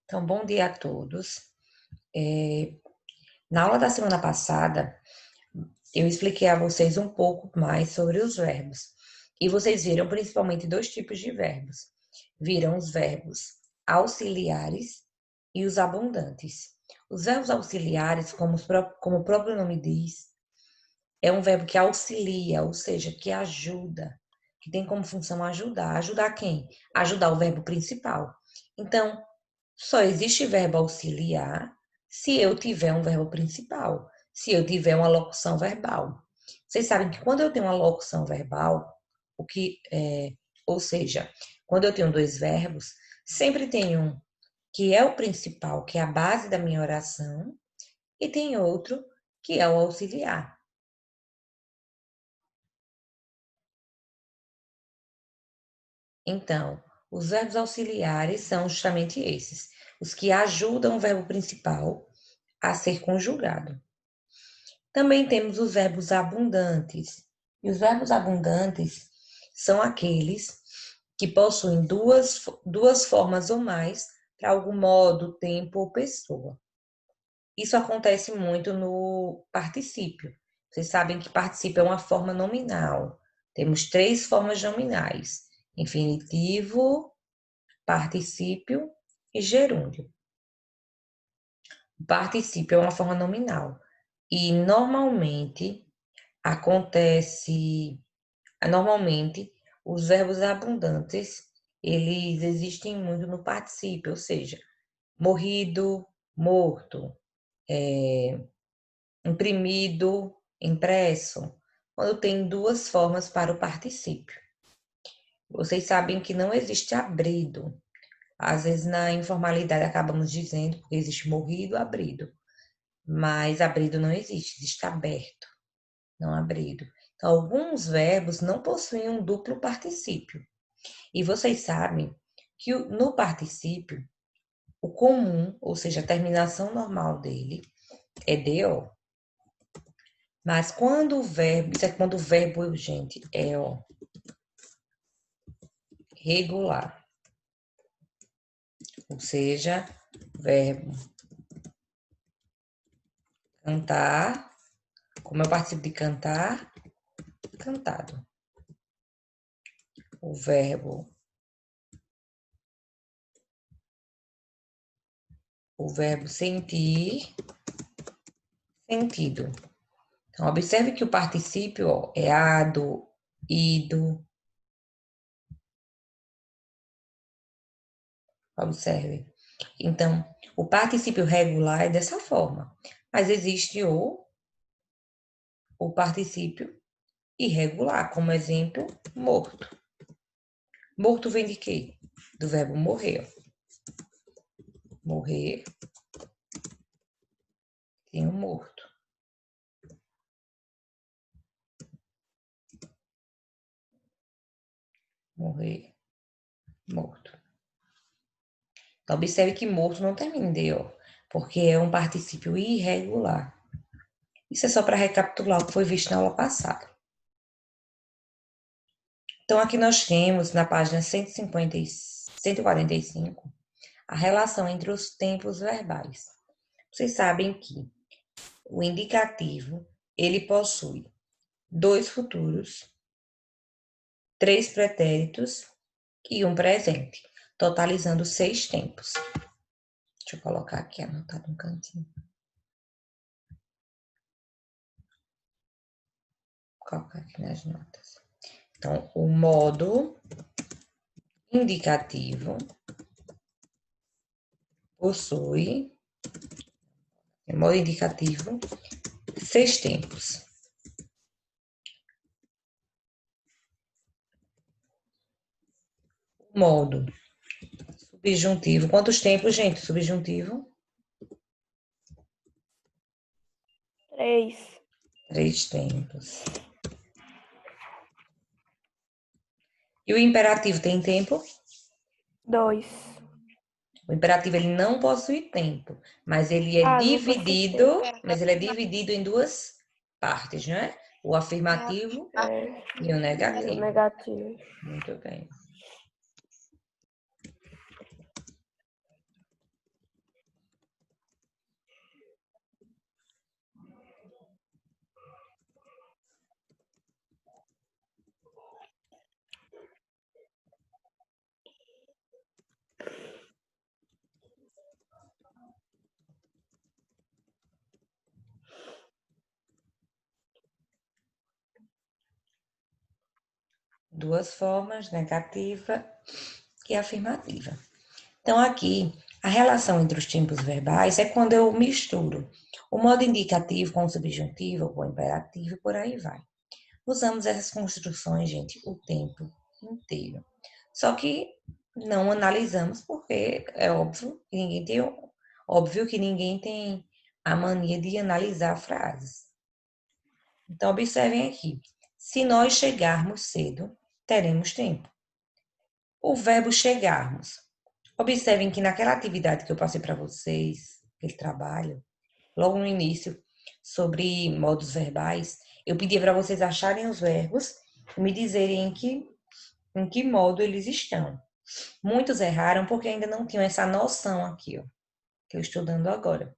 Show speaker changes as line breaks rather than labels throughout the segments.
Então, bom dia a todos. Na aula da semana passada, eu expliquei a vocês um pouco mais sobre os verbos. E vocês viram principalmente dois tipos de verbos. Viram os verbos auxiliares e os abundantes. Os verbos auxiliares, como o próprio nome diz, é um verbo que auxilia, ou seja, que ajuda, que tem como função ajudar. Ajudar quem? Ajudar o verbo principal. Então, só existe verbo auxiliar se eu tiver um verbo principal, se eu tiver uma locução verbal. Vocês sabem que quando eu tenho uma locução verbal, ou seja, quando eu tenho dois verbos, sempre tem um que é o principal, que é a base da minha oração, e tem outro que é o auxiliar. Então, os verbos auxiliares são justamente esses, os que ajudam o verbo principal a ser conjugado. Também temos os verbos abundantes. E os verbos abundantes são aqueles que possuem duas formas ou mais para algum modo, tempo ou pessoa. Isso acontece muito no particípio. Vocês sabem que particípio é uma forma nominal. Temos três formas nominais: infinitivo, particípio e gerúndio. O particípio é uma forma nominal. E normalmente os verbos abundantes, eles existem muito no particípio, ou seja, morrido, morto, imprimido, impresso, quando tem duas formas para o particípio. Vocês sabem que não existe abrido. Às vezes na informalidade acabamos dizendo, porque existe morrido, abrido. Mas abrido não existe, existe aberto, não abrido. Então, alguns verbos não possuem um duplo particípio. E vocês sabem que no particípio, o comum, ou seja, a terminação normal dele, é DO. Mas quando o verbo, isso é quando o verbo, gente, é regular. Ou seja, verbo cantar, como eu participo de cantar, cantado. O verbo sentir, sentido. Então, observe que o particípio é ado, ido. Observe. Então, o particípio regular é dessa forma. Mas existe o particípio irregular, como exemplo, morto. Morto vem de quê? Do verbo morrer. Morrer tem um morto. Morrer, morto. Então, observe que morto não termina em D-O, porque é um particípio irregular. Isso é só para recapitular o que foi visto na aula passada. Então, aqui nós temos, na página 145, a relação entre os tempos verbais. Vocês sabem que o indicativo, ele possui 2 futuros, 3 pretéritos e um presente, totalizando 6 tempos. Deixa eu colocar aqui anotado no cantinho. Vou colocar aqui nas notas. Então, o modo indicativo possui, modo indicativo, 6 tempos. O modo subjuntivo, quantos tempos, gente? Subjuntivo?
3.
3 tempos. E o imperativo tem tempo?
2.
O imperativo ele não possui tempo, mas ele é dividido, em duas partes, não é? O afirmativo e o
E o
negativo.
negativo.
Muito bem. duas formas, negativa e afirmativa. Então, aqui, a relação entre os tipos verbais é quando eu misturo o modo indicativo com o subjuntivo, com o imperativo e por aí vai. Usamos essas construções, gente, o tempo inteiro. Só que não analisamos porque é óbvio que ninguém tem a mania de analisar frases. Então, observem aqui. Se nós chegarmos cedo, teremos tempo. O verbo chegarmos. Observem que naquela atividade que eu passei para vocês, aquele trabalho, logo no início, sobre modos verbais, eu pedi para vocês acharem os verbos e me dizerem em que modo eles estão. Muitos erraram porque ainda não tinham essa noção aqui, ó, que eu estou dando agora.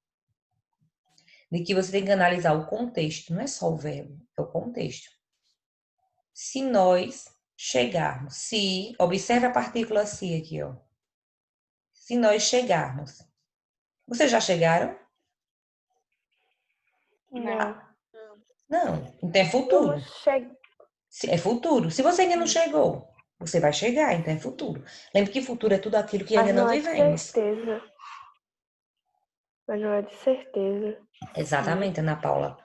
De que você tem que analisar o contexto, não é só o verbo, é o contexto. Se nós chegarmos, se, observe a partícula se aqui, ó. Se nós chegarmos. Vocês já chegaram?
Não.
Não. Então é
Vamos
futuro.
chegar.
É futuro. Se você ainda não chegou, você vai chegar, então é futuro. Lembre que futuro é tudo aquilo que ainda
Mas
não
não é de
vivemos.
certeza. Mas não é de certeza.
Exatamente, Ana Paula.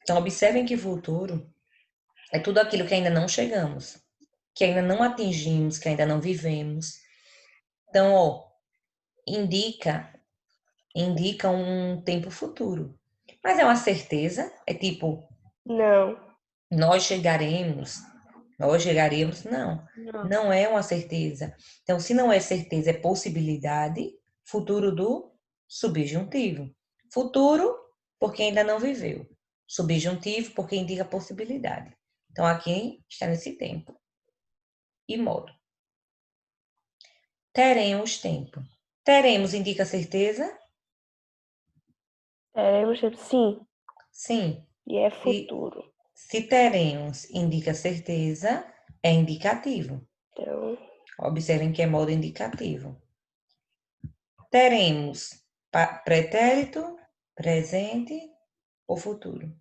Então observem que futuro é tudo aquilo que ainda não chegamos, que ainda não atingimos, que ainda não vivemos. Então, ó, indica um tempo futuro. Mas é uma certeza? É tipo,
Não.
nós chegaremos, nós chegaremos? Não,
Não.
não é uma certeza. Então, se não é certeza, é possibilidade, futuro do subjuntivo. Futuro, porque ainda não viveu. Subjuntivo, porque indica possibilidade. Então, aqui está nesse tempo. E modo. Teremos tempo. Teremos indica certeza?
Teremos tempo. Sim.
Sim.
E é
Se,
futuro.
se teremos indica certeza, é indicativo.
Então,
Observem que é modo indicativo. Teremos pretérito, presente ou futuro?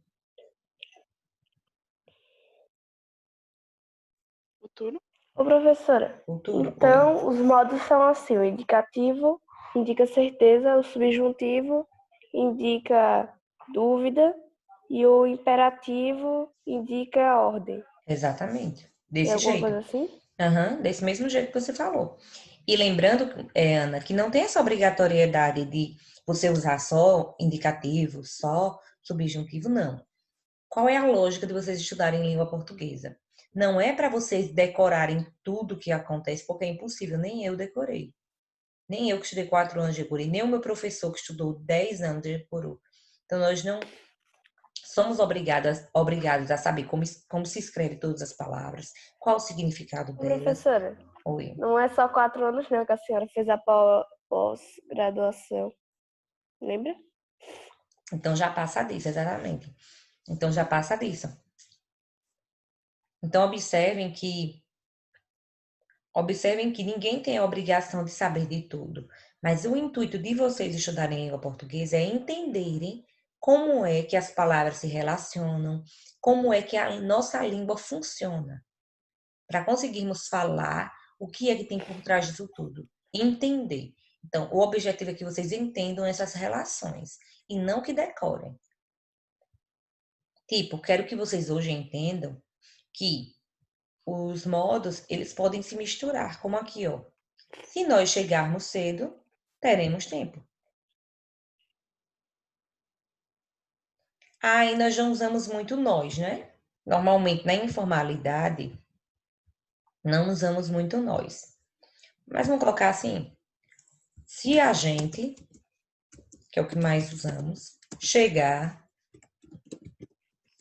Futuro?
ô professora,
Futuro, oi.
então os modos são assim: o indicativo indica certeza, o subjuntivo indica dúvida e o imperativo indica ordem.
Exatamente.
Tem
Desse
alguma
jeito.
coisa assim?
Desse mesmo jeito que você falou. E lembrando, Ana, que não tem essa obrigatoriedade de você usar só indicativo, só subjuntivo, não. Qual é a lógica de vocês estudarem língua portuguesa? Não é para vocês decorarem tudo que acontece, porque é impossível, nem eu decorei. Nem eu que estudei 4 anos decorei, nem o meu professor que estudou 10 anos decorou. Então, nós não somos obrigados a saber como se escreve todas as palavras, qual o significado
Ô,
delas.
professora,
Oi.
não é só 4 anos não que a senhora fez a pós-graduação, lembra?
Então, já passa disso, exatamente. Então, já passa disso. Então, observem que ninguém tem a obrigação de saber de tudo, mas o intuito de vocês estudarem língua portuguesa é entenderem como é que as palavras se relacionam, como é que a nossa língua funciona, para conseguirmos falar o que é que tem por trás disso tudo, entender. Então, o objetivo é que vocês entendam essas relações e não que decorem. Tipo, quero que vocês hoje entendam que os modos, eles podem se misturar, como aqui, ó. Se nós chegarmos cedo, teremos tempo. Aí nós já usamos muito nós, né? Normalmente, na informalidade, não usamos muito nós. Mas vamos colocar assim: se a gente, que é o que mais usamos, chegar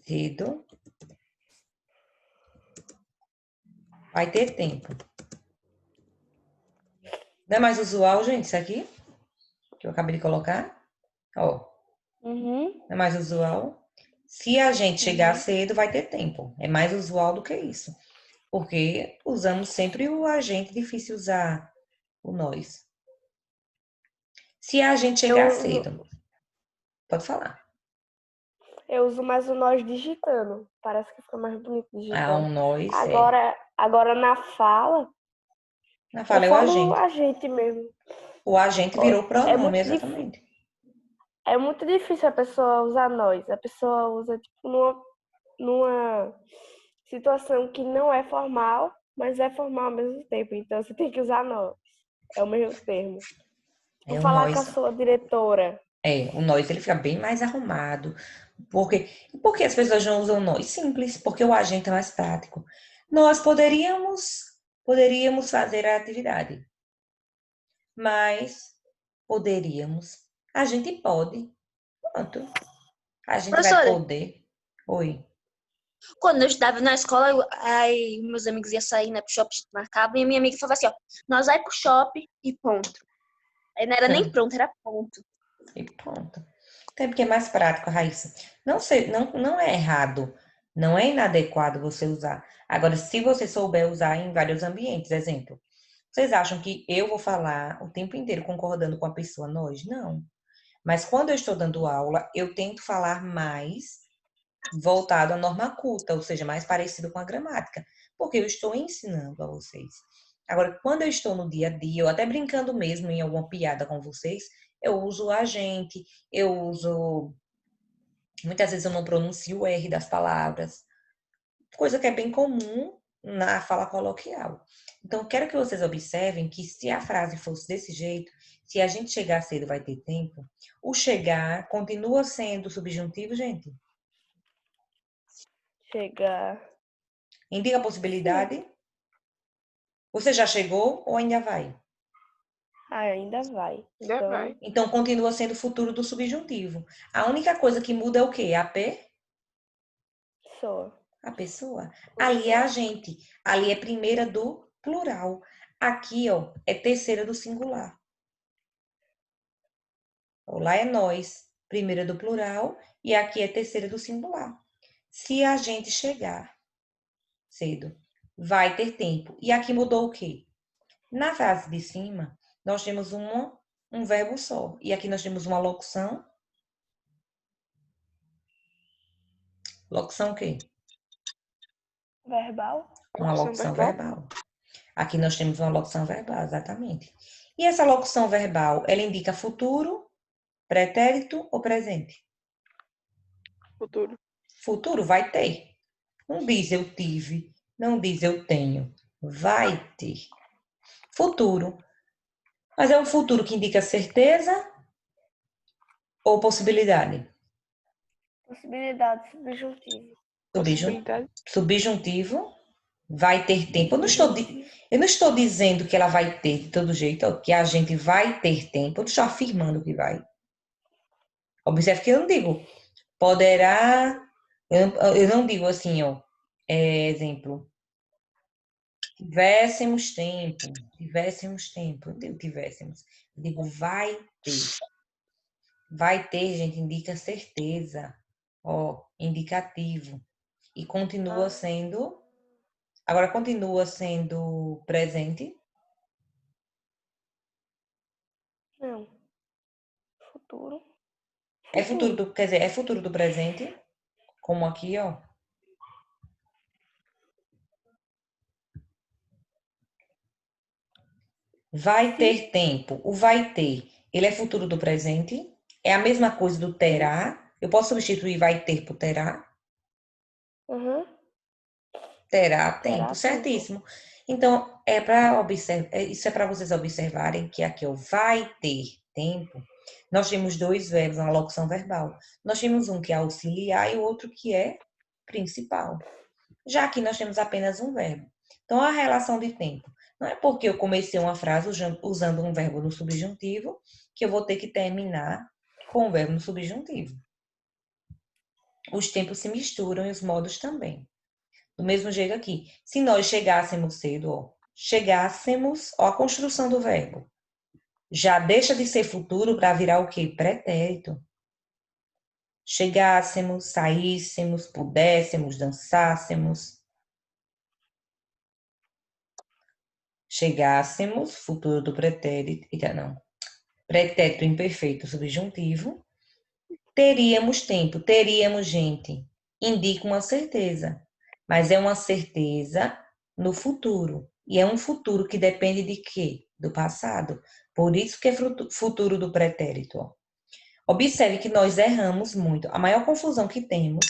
cedo, vai ter tempo. Não é mais usual, gente, isso aqui? Que eu acabei de colocar? Ó,
Uhum.
não é mais usual? Se a gente chegar cedo, vai ter tempo. É mais usual do que isso. Porque usamos sempre o agente, difícil usar o nós. Se a gente chegar cedo, pode falar.
Eu uso mais o nós digitando. Parece que fica mais bonito
Ah,
digitando.
um nós é.
Agora, Agora, na fala,
Na
eu
fala é o
falo
agente.
a gente mesmo.
O agente virou
É
pronome,
muito,
exatamente.
é muito difícil a pessoa usar nós. A pessoa usa, tipo, numa situação que não é formal, mas é formal ao mesmo tempo. Então, você tem que usar nós. É o mesmo termo. Vou
É o
falar com a
nós.
sua diretora.
O nós ele fica bem mais arrumado. Por que as pessoas não usam nós? Simples, porque o agente é mais prático. Nós poderíamos fazer a atividade, mas poderíamos. A gente pode. Pronto. A gente vai
Professora,
poder. Oi.
quando eu estudava na escola, aí meus amigos iam sair, né, pro shopping, marcavam, e a minha amiga falava assim, ó, nós vai pro shopping e ponto. Aí não era nem
Pronto.
pronto, era ponto.
E pronto. Até porque é mais prático, Raíssa. Não sei, não é errado, não é inadequado você usar. Agora, se você souber usar em vários ambientes, exemplo, vocês acham que eu vou falar o tempo inteiro concordando com a pessoa nós? Não. Mas quando eu estou dando aula, eu tento falar mais voltado à norma culta, ou seja, mais parecido com a gramática, porque eu estou ensinando a vocês. Agora, quando eu estou no dia a dia, ou até brincando mesmo em alguma piada com vocês, eu uso a gente, eu uso. Muitas vezes eu não pronuncio o R das palavras, coisa que é bem comum na fala coloquial. Então, eu quero que vocês observem que se a frase fosse desse jeito, se a gente chegar cedo vai ter tempo, o chegar continua sendo subjuntivo, gente.
Chegar.
Indica a
Sim,
possibilidade. Você já chegou ou ainda vai?
ainda vai.
Ainda
Então,
vai.
Então, continua sendo o futuro do subjuntivo. A única coisa que muda é o quê?
só.
A pessoa. Ali é a gente. Ali é primeira do plural. Aqui, ó, é terceira do singular. Ó, lá é nós, primeira do plural, e aqui é terceira do singular. Se a gente chegar cedo, vai ter tempo. E aqui mudou o quê? Na frase de cima, nós temos um verbo só. E aqui nós temos uma locução. Locução o quê?
Verbal?
Uma
Locução
locução
verbal.
verbal. Aqui nós temos uma locução verbal, exatamente. E essa locução verbal, ela indica futuro, pretérito ou presente?
Futuro.
Futuro vai ter. Não diz eu tive, não diz eu tenho. Vai ter. Futuro. Mas é um futuro que indica certeza ou possibilidade?
Possibilidade subjuntiva.
Possibilidade.
Subjuntivo. Vai ter tempo.
Subjuntivo.
Eu não estou dizendo que ela vai ter de todo jeito, ó, que a gente vai ter tempo. Eu não estou afirmando que vai. Observe que eu não digo poderá. Eu não digo assim, ó. Exemplo. Tivéssemos tempo. Tivéssemos tempo. Eu digo tivéssemos. Eu digo vai ter. Vai ter, gente, indica certeza. Ó, indicativo. E continua sendo. Agora continua sendo presente.
Não. Futuro.
É futuro
Futuro.
quer dizer, é futuro do presente, como aqui, ó. Vai ter tempo. O vai ter, ele é futuro do presente. É a mesma coisa do terá. Eu posso substituir vai ter por terá.
Uhum.
Terá tempo,
Terá tempo.
certíssimo. Então, é para observar, isso é para vocês observarem que aqui, ó, vai ter tempo. Nós temos dois verbos, uma locução verbal. Nós temos um que é auxiliar e o outro que é principal. Já que nós temos apenas um verbo. Então, a relação de tempo. Não é porque eu comecei uma frase usando um verbo no subjuntivo que eu vou ter que terminar com o verbo no subjuntivo. Os tempos se misturam e os modos também. Do mesmo jeito aqui. Se nós chegássemos cedo, ó, chegássemos, ó, a construção do verbo. Já deixa de ser futuro para virar o quê? Pretérito. Chegássemos, saíssemos, pudéssemos, dançássemos. Chegássemos, futuro do pretérito, não, pretérito imperfeito subjuntivo, teríamos tempo, teríamos gente, indica uma certeza, mas é uma certeza no futuro. E é um futuro que depende de quê? Do passado. Por isso que é futuro do pretérito. Ó. Observe que nós erramos muito. A maior confusão que temos,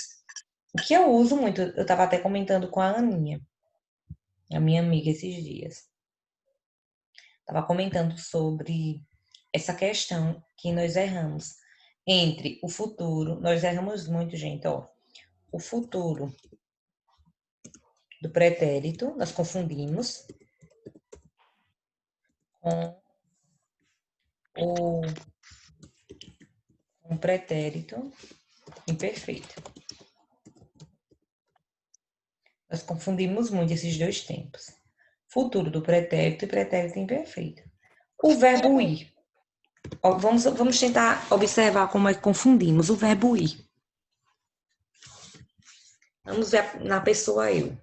que eu uso muito, eu estava até comentando com a Aninha, a minha amiga, esses dias. Estava comentando sobre essa questão que nós erramos entre o futuro. Nós erramos muito, gente, ó. O futuro do pretérito, nós confundimos com o pretérito imperfeito. Nós confundimos muito esses dois tempos. Futuro do pretérito e pretérito imperfeito. O verbo ir. Ó, vamos tentar observar como é que confundimos o verbo ir. Vamos ver na pessoa eu.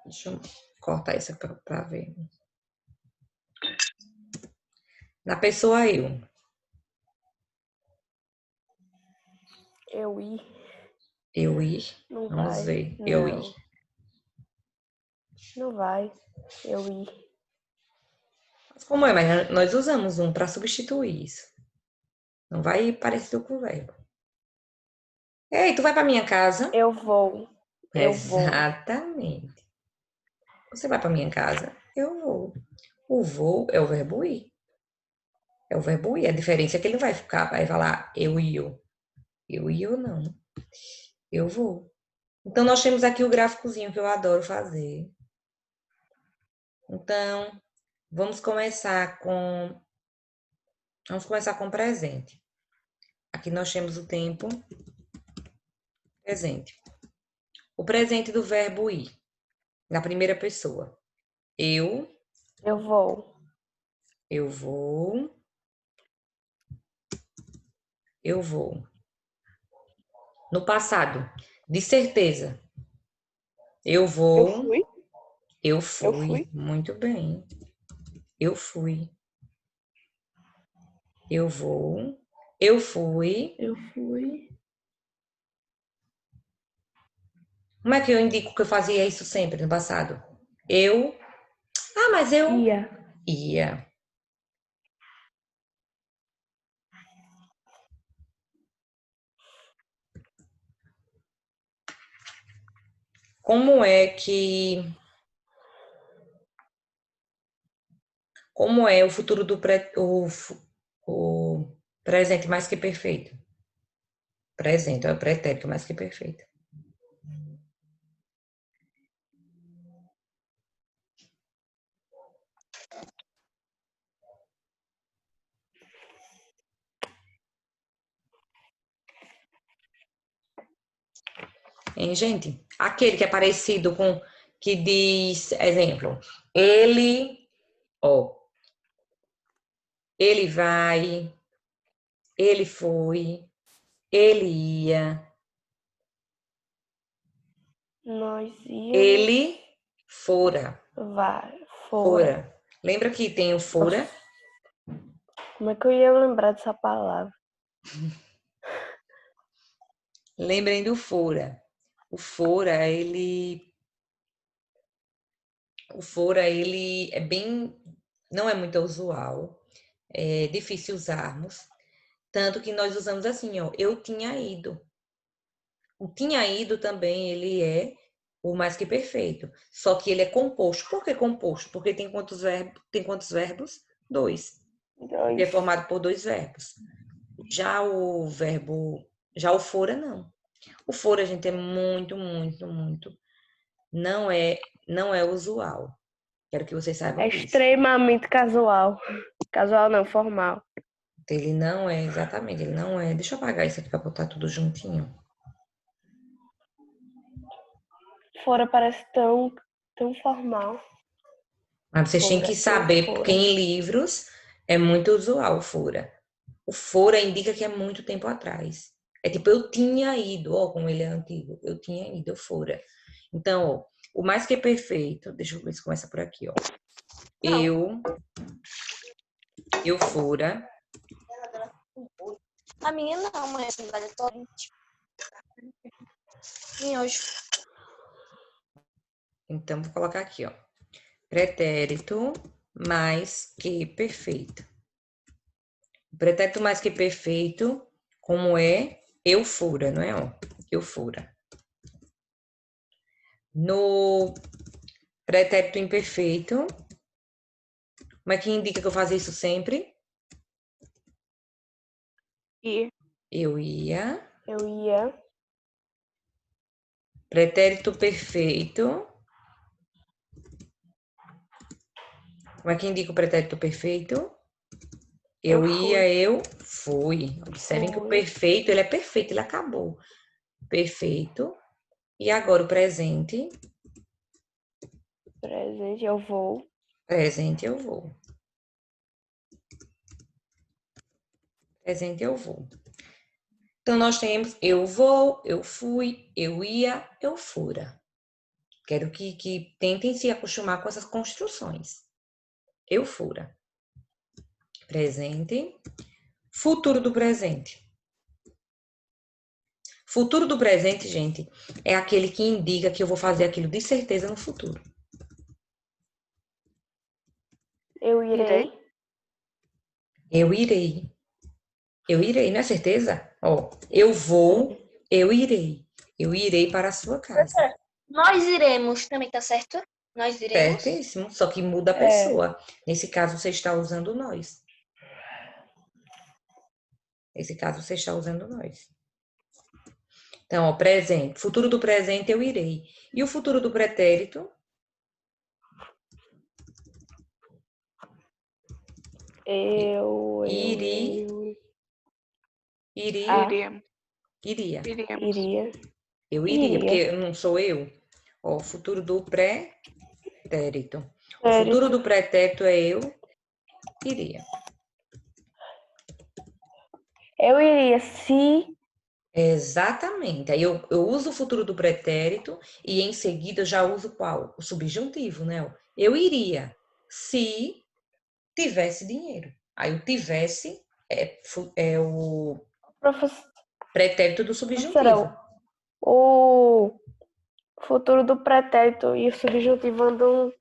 Deixa eu cortar isso para ver. Na pessoa eu.
Eu ir.
Eu ir.
Não
Vamos
vai.
ver.
Não.
Eu ir.
Não vai. Eu ir.
Mas como é? Mas nós usamos um para substituir isso. Não vai parecido com o verbo. Ei, tu vai para minha casa?
Eu vou. Eu vou.
Exatamente. Você vai para minha casa? Eu vou. O vou é o verbo ir. É o verbo ir. A diferença é que ele vai falar eu e eu. Eu e eu não. Eu vou. Então, nós temos aqui o gráficozinho que eu adoro fazer. Então, vamos começar com o presente. Aqui nós temos o tempo presente. O presente do verbo ir, na primeira pessoa. Eu
vou.
Eu vou. Eu vou. No passado, de certeza. Eu vou.
Eu fui.
Eu fui.
Eu fui.
Muito bem. Eu fui. Eu vou. Eu fui.
Eu fui.
Como é que eu indico que eu fazia isso sempre no passado? Eu. Ah, mas eu ia. Como é o futuro do o presente mais que perfeito? Presente é o pretérito mais que perfeito. Hein, gente? Aquele que é parecido com que diz, exemplo, ele, ó, ele vai, ele foi, ele ia,
Nós íamos.
ele fora.
Vai.
Fora. Lembra que tem o fora?
Como é que eu ia lembrar dessa palavra?
Lembrem do fora. O fora, ele é bem, não é muito usual, é difícil usarmos, tanto que nós usamos assim, ó, eu tinha ido. O tinha ido também, ele é o mais que perfeito, só que ele é composto. Por que composto? Porque tem quantos verbos? Dois. Ele é formado por dois verbos. Já o fora, não. O fora, gente, é muito, não é usual. Quero que vocês saibam
É
disso.
extremamente casual. Casual não, formal.
Ele não é, exatamente, ele não é. Deixa eu apagar isso aqui para botar tudo juntinho.
Fora parece tão formal.
Mas vocês têm que saber, porque em livros é muito usual o fora. O fora indica que é muito tempo atrás. É tipo, eu tinha ido, ó, como ele é antigo. Eu tinha ido, eu fora. Então, ó, o mais que perfeito, deixa eu ver se começa por aqui, ó. Eu fora.
A minha não, mas a é torrente. Miojo.
Então, vou colocar aqui, ó. Pretérito mais que perfeito. O pretérito mais que perfeito, como é eufora, não é? Ó, eufora. No pretérito imperfeito, como é que indica que eu fazia isso sempre?
E
Eu ia.
Eu ia.
Pretérito perfeito. Como é que indica o pretérito perfeito? Eu ia, eu fui. Observem que o perfeito, ele é perfeito, ele acabou. Perfeito. E agora o presente.
Presente, eu vou.
Presente, eu vou. Presente, eu vou. Então, nós temos eu vou, eu fui, eu ia, eu fora. Quero que tentem se acostumar com essas construções. Eu fora. Presente. Futuro do presente. Futuro do presente, gente, é aquele que indica que eu vou fazer aquilo de certeza no futuro.
Eu irei.
Eu irei. Eu irei, não é certeza? Ó, eu vou, eu irei. Eu irei para a sua casa.
Nós iremos, também tá certo? Nós iremos.
Certíssimo, só que muda a pessoa. Nesse caso, você está usando nós. Nesse caso, você está usando nós. Então, ó, presente. Futuro do presente, eu irei. E o futuro do pretérito?
Eu
Iri.
iríamos.
Iria.
iria.
Eu iria,
Iria.
porque não sou eu. Ó, o futuro do pretérito. O
Pretérito.
futuro do pretérito é eu iria.
Eu iria se.
Exatamente. Aí eu uso o futuro do pretérito e em seguida eu já uso qual? O subjuntivo, né? Eu iria se tivesse dinheiro. Aí o tivesse é o
Professora,
pretérito do subjuntivo.
o futuro do pretérito e o subjuntivo andam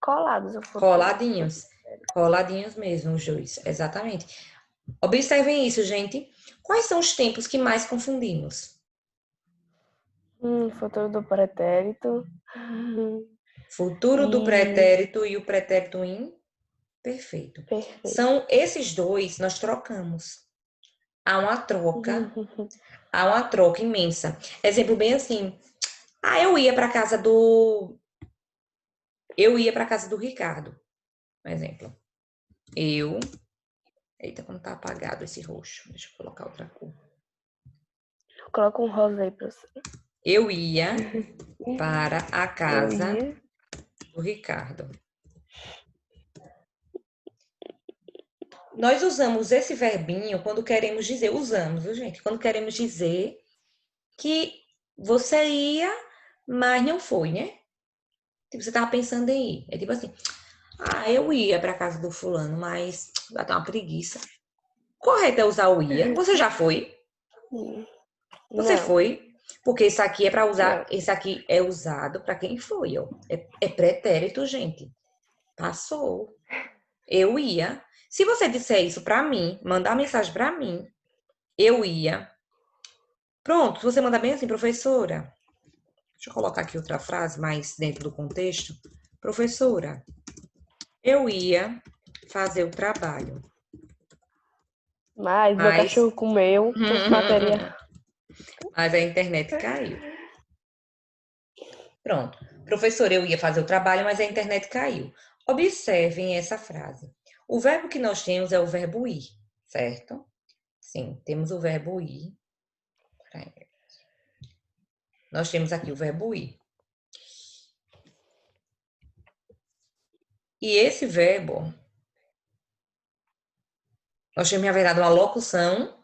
colados.
Coladinhos. Coladinhos mesmo, os dois. Exatamente. Observem isso, gente. Quais são os tempos que mais confundimos?
Futuro do pretérito.
Futuro do pretérito e o pretérito imperfeito.
Perfeito.
São esses dois, nós trocamos. Há uma troca imensa. Exemplo bem assim. Eu ia para casa do Ricardo. Um exemplo. Eita, como tá apagado esse roxo. Deixa eu colocar outra cor.
Coloca um rosa aí pra você.
Eu ia para a casa do Ricardo. Nós usamos esse verbinho quando queremos dizer, viu, gente? Quando queremos dizer que você ia, mas não foi, né? Tipo, você tava pensando em ir. É tipo assim, eu ia para casa do fulano, mas vai ter uma preguiça. Correto é usar o ia. Você já foi? Você
Não.
foi? Porque isso aqui é para usar,
Não.
esse aqui é usado para quem foi, ó. É pretérito, gente. Passou. Eu ia. Se você disser isso para mim, mandar mensagem para mim, eu ia. Pronto, se você mandar bem assim, professora. Deixa eu colocar aqui outra frase mais dentro do contexto. Professora, eu ia fazer o trabalho.
Mas meu cachorro comeu, trouxe bateria.
Mas a internet caiu. Pronto. Professora, eu ia fazer o trabalho, mas a internet caiu. Observem essa frase. O verbo que nós temos é o verbo ir, certo? Sim, temos o verbo ir. Nós temos aqui o verbo ir. E esse verbo, nós temos, na verdade, uma locução.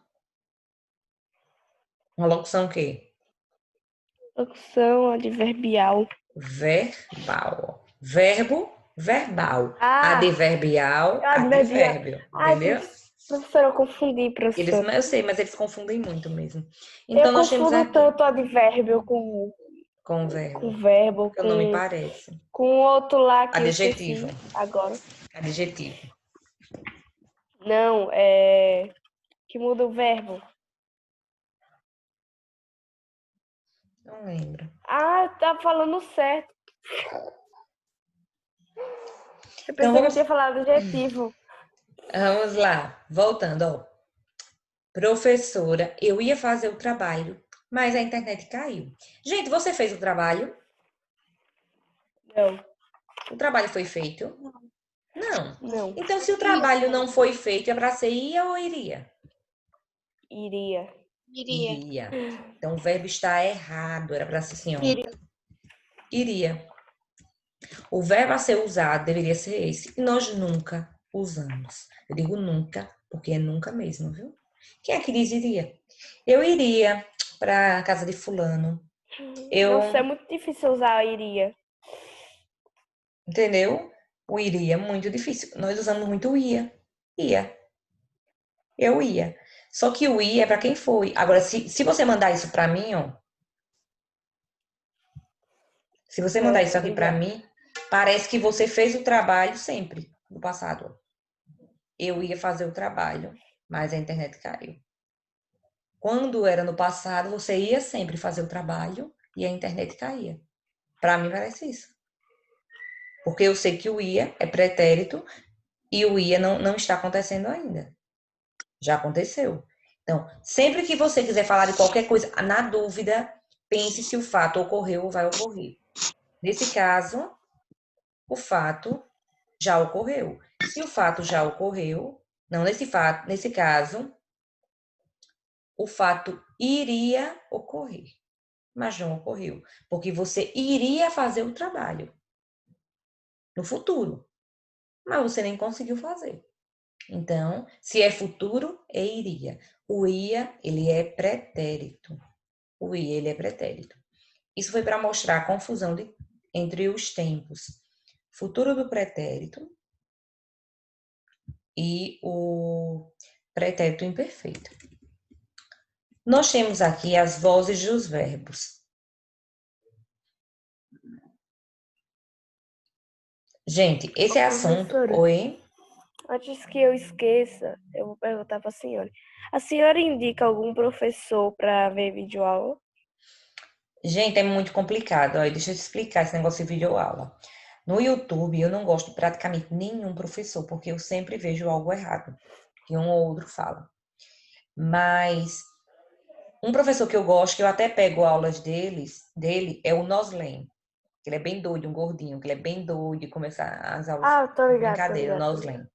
Uma locução o quê?
Locução adverbial.
Verbal. Verbo, verbal.
Ah,
Adverbial,
adverbial.
advérbio. Entendeu?
Professora, eu confundi, professora.
Eu sei, mas eles confundem muito mesmo.
Eu
Então, nós temos
confundo
aqui
tanto advérbio com
com
com
verbo,
verbo,
porque o nome parece.
com outro lá que eu
Adjetivo.
esqueci agora.
Adjetivo.
Não, que muda o verbo.
Não lembro.
Ah, tá falando certo. Eu
Então,
pensei que eu tinha falado adjetivo.
vamos lá. Voltando, ó. Professora, eu ia fazer o trabalho, mas a internet caiu. Gente, você fez o trabalho?
Não,
O trabalho foi feito? Não.
não.
Então, se o trabalho não foi feito, é para ser ia ou iria?
Iria.
Iria.
Iria. Então, o verbo está errado. Era para ser assim, ó.
Iria.
Iria. O verbo a ser usado deveria ser esse. E nós nunca usamos. Eu digo nunca, porque é nunca mesmo, viu? Quem é que diz iria? Eu iria para casa de fulano.
Nossa, é
Eu,
muito difícil usar iria.
entendeu? O iria é muito difícil. Nós usamos muito o ia. Ia. Eu ia. Só que o ia é para quem foi. Agora, se você mandar isso para mim, ó. Se você mandar isso
Certo,
aqui para
obrigada.
mim, parece que você fez o trabalho sempre no passado. Eu ia fazer o trabalho, mas a internet caiu. Quando era no passado, você ia sempre fazer o trabalho e a internet caía. Para mim parece isso. Porque eu sei que o ia é pretérito e o ia não está acontecendo ainda. Já aconteceu. Então, sempre que você quiser falar de qualquer coisa, na dúvida, pense se o fato ocorreu ou vai ocorrer. Nesse caso, o fato já ocorreu. Se o fato já ocorreu, não nesse caso, o fato iria ocorrer, mas não ocorreu, porque você iria fazer o trabalho no futuro, mas você nem conseguiu fazer. Então, se é futuro, é iria. O ia, ele é pretérito. O ia, ele é pretérito. Isso foi para mostrar a confusão entre os tempos. Futuro do pretérito e o pretérito imperfeito. Nós temos aqui as vozes dos verbos. Gente, esse
Ô,
assunto.
professora,
Oi?
antes que eu esqueça, eu vou perguntar para a senhora. A senhora indica algum professor para ver videoaula?
Gente, é muito complicado. Olha, deixa eu te explicar esse negócio de videoaula. No YouTube, eu não gosto de praticamente nenhum professor, porque eu sempre vejo algo errado, que um ou outro fala. Mas um professor que eu gosto, que eu até pego aulas dele, é o Noslen. Ele é bem doido, um gordinho, que ele é bem doido e começa as aulas
Ah, tô
de
ligado, tô
brincadeira, o
ligado, tô
Noslen.
ligado.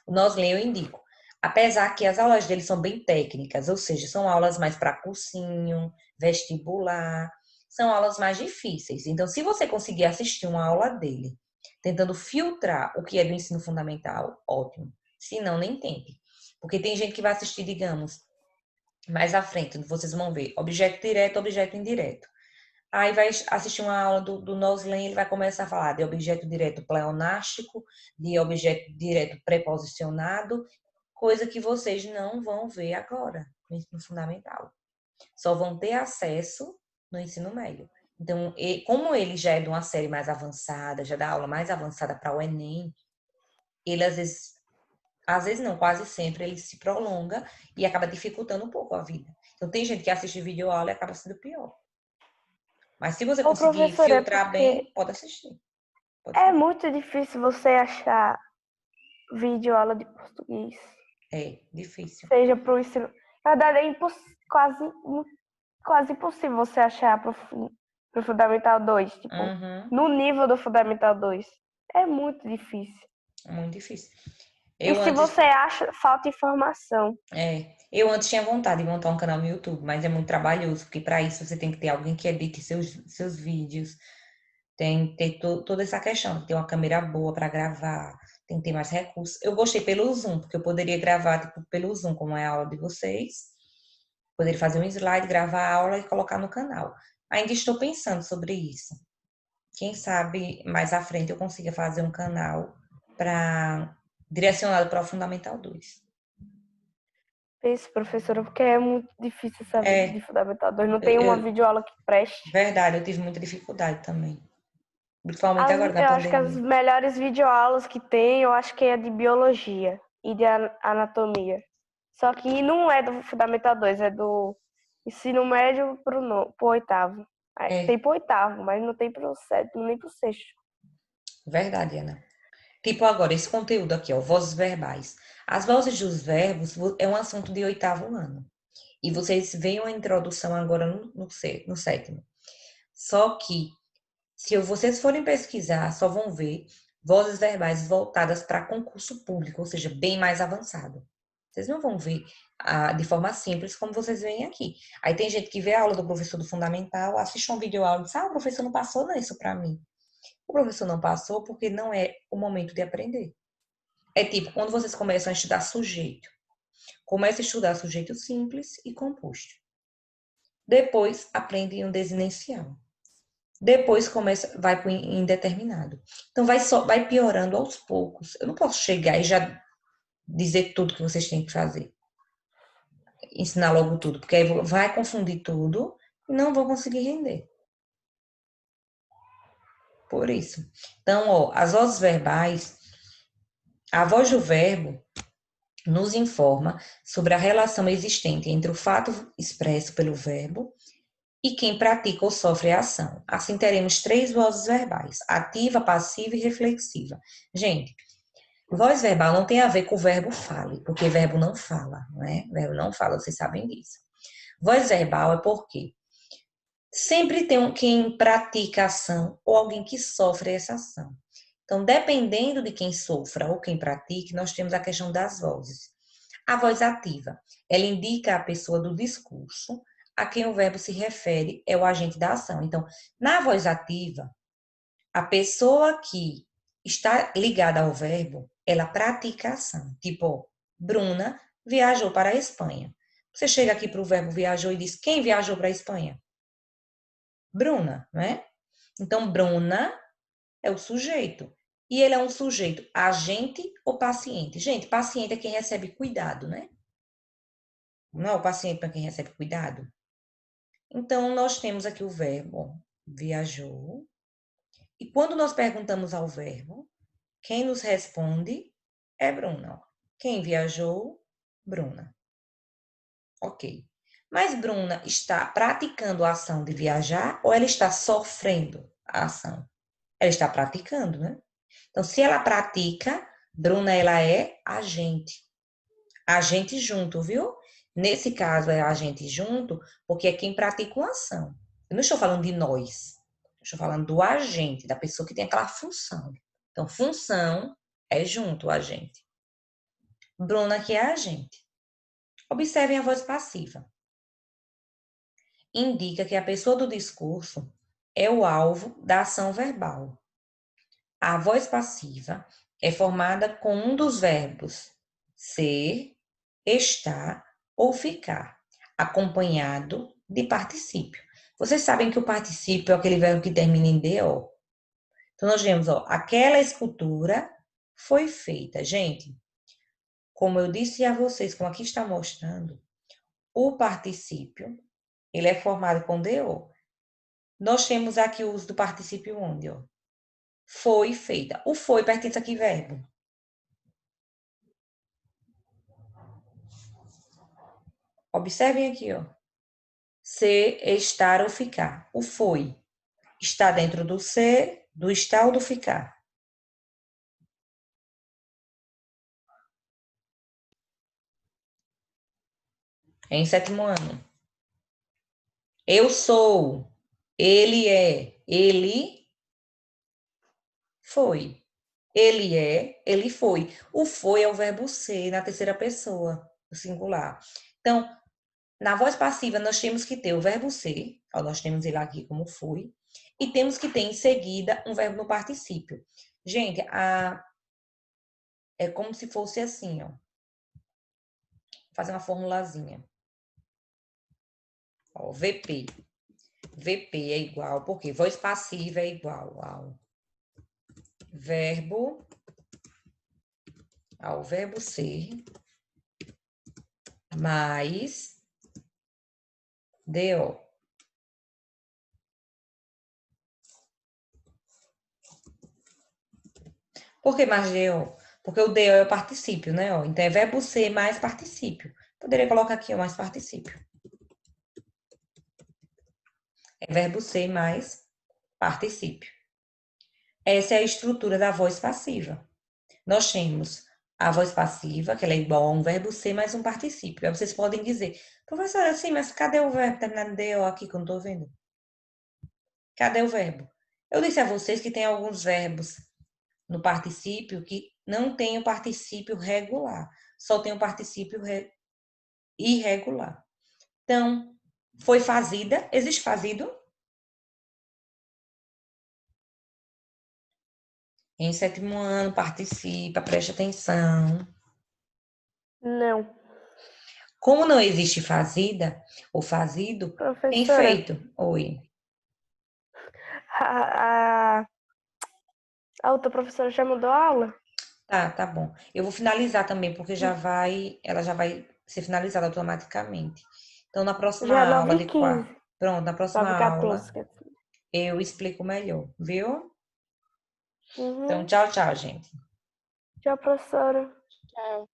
O Noslen eu indico. Apesar que as aulas dele são bem técnicas, ou seja, são aulas mais para cursinho, vestibular, são aulas mais difíceis. Então, se você conseguir assistir uma aula dele, tentando filtrar o que é do ensino fundamental, ótimo. Se não, nem tente. Porque tem gente que vai assistir, digamos, mais à frente, vocês vão ver objeto direto, objeto indireto. Aí vai assistir uma aula do Noslen, ele vai começar a falar de objeto direto pleonástico, de objeto direto preposicionado, coisa que vocês não vão ver agora no ensino fundamental. Só vão ter acesso no ensino médio. Então, como ele já é de uma série mais avançada, já dá aula mais avançada para o Enem, ele às vezes não, quase sempre, ele se prolonga e acaba dificultando um pouco a vida. Então, tem gente que assiste vídeo aula e acaba sendo pior. Mas se você
Ô,
conseguir
professora, é
filtrar
porque
bem, pode assistir. Pode
é
falar.
muito difícil você achar videoaula de português,
É difícil.
seja para o ensino. Na verdade, é quase impossível você achar pro Fundamental 2, tipo,
Uhum,
no nível do Fundamental 2. É muito difícil.
muito difícil.
E
Eu
se
antes,
você acha, falta informação.
eu antes tinha vontade de montar um canal no YouTube, mas é muito trabalhoso, porque para isso você tem que ter alguém que edite seus vídeos, tem que ter toda essa questão, tem que ter uma câmera boa para gravar, tem que ter mais recursos. Eu gostei pelo Zoom, porque eu poderia gravar tipo, pelo Zoom, como é a aula de vocês, poderia fazer um slide, gravar a aula e colocar no canal. Ainda estou pensando sobre isso. Quem sabe mais à frente eu consiga fazer um canal para direcionado para o Fundamental 2.
Isso, professora, porque é muito difícil essa
É.
de Fundamental 2. Não tem uma videoaula que preste.
Verdade, eu tive muita dificuldade também. Principalmente agora na
Eu acho que as
pandemia.
melhores videoaulas que tem, eu acho que é de biologia e de anatomia. Só que não é do Fundamental 2, é do ensino médio pro oitavo.
É.
Tem pro oitavo, mas não tem pro sétimo nem pro sexto.
Verdade, Ana. Tipo agora, esse conteúdo aqui, ó, vozes verbais. As vozes dos verbos é um assunto de 8º ano. E vocês veem uma introdução agora no 7º. Só que, se vocês forem pesquisar, só vão ver vozes verbais voltadas para concurso público, ou seja, bem mais avançado. Vocês não vão ver de forma simples como vocês veem aqui. Aí tem gente que vê a aula do professor do fundamental, assiste um vídeo aula e diz, o professor não passou isso para mim. O professor não passou porque não é o momento de aprender. É tipo, quando vocês começam a estudar sujeito, começa a estudar sujeito simples e composto. Depois, aprende um desinencial. Depois, vai para o indeterminado. Então, vai piorando aos poucos. Eu não posso chegar e já dizer tudo que vocês têm que fazer. Ensinar logo tudo, porque aí vai confundir tudo e não vão conseguir render. Por isso. Então, ó, as vozes verbais, a voz do verbo nos informa sobre a relação existente entre o fato expresso pelo verbo e quem pratica ou sofre a ação. Assim, teremos 3 vozes verbais, ativa, passiva e reflexiva. Gente, voz verbal não tem a ver com o verbo fale, porque verbo não fala, né? Verbo não fala, vocês sabem disso. Voz verbal é porque sempre tem quem pratica a ação ou alguém que sofre essa ação. Então, dependendo de quem sofra ou quem pratique, nós temos a questão das vozes. A voz ativa, ela indica a pessoa do discurso a quem o verbo se refere, é o agente da ação. Então, na voz ativa, a pessoa que está ligada ao verbo, ela pratica a ação. Tipo, Bruna viajou para a Espanha. Você chega aqui para o verbo viajou e diz, quem viajou para a Espanha? Bruna, né? Então, Bruna é o sujeito. E ele é um sujeito agente ou paciente? Gente, paciente é quem recebe cuidado, né? Não é o paciente para quem recebe cuidado? Então, nós temos aqui o verbo viajou. E quando nós perguntamos ao verbo, quem nos responde é Bruna. Quem viajou? Bruna. Ok. Mas Bruna está praticando a ação de viajar ou ela está sofrendo a ação? Ela está praticando, né? Então, se ela pratica, Bruna, ela é agente. Agente junto, viu? Nesse caso, é agente junto, porque é quem pratica uma ação. Eu não estou falando de nós. Eu estou falando do agente, da pessoa que tem aquela função. Então, função é junto o agente. Bruna, que é agente. Observem a voz passiva. Indica que a pessoa do discurso é o alvo da ação verbal. A voz passiva é formada com um dos verbos ser, estar ou ficar, acompanhado de particípio. Vocês sabem que o particípio é aquele verbo que termina em DO. Então, nós vemos, ó, aquela escultura foi feita. Gente, como eu disse a vocês, como aqui está mostrando, o particípio, ele é formado com DO. Nós temos aqui o uso do particípio onde, ó? Foi feita. O foi pertence a que verbo? Observem aqui, ó. Ser, estar ou ficar. O foi está dentro do ser, do estar ou do ficar? Em 7º ano. Eu sou. Ele é. Ele foi. Ele é. Ele foi. O foi é o verbo ser na terceira pessoa, o singular. Então, na voz passiva, nós temos que ter o verbo ser, ó, nós temos ele aqui como foi, e temos que ter em seguida um verbo no particípio. Gente, é como se fosse assim, ó. Vou fazer uma formulazinha. Ó, VP. VP é igual, porque voz passiva é igual ao verbo ser, mais DO. Por que mais DO? Porque o DO é o particípio, né? Ó, então, é verbo ser mais particípio. Poderia colocar aqui, ó, mais particípio. É verbo ser mais particípio. Essa é a estrutura da voz passiva. Nós temos a voz passiva, que ela é igual a um verbo ser mais um particípio. Aí vocês podem dizer, professora, assim, mas cadê o verbo terminado em DO aqui que eu não estou vendo? Cadê o verbo? Eu disse a vocês que tem alguns verbos no particípio que não tem o particípio regular, só tem o particípio irregular. Então, foi fazida, existe fazido? Em sétimo ano, participa, preste atenção.
Não.
Como não existe fazida ou fazido, tem
Professora,
feito. Oi.
a, a outra professora já mudou a aula?
Tá bom. Eu vou finalizar também, porque ela já vai ser finalizada automaticamente. Então, na próxima
Já é
aula
9h15,
pronto, na próxima aula
9h14.
eu explico melhor, viu? Então,
Uhum.
tchau, gente.
Tchau, professora.
Tchau.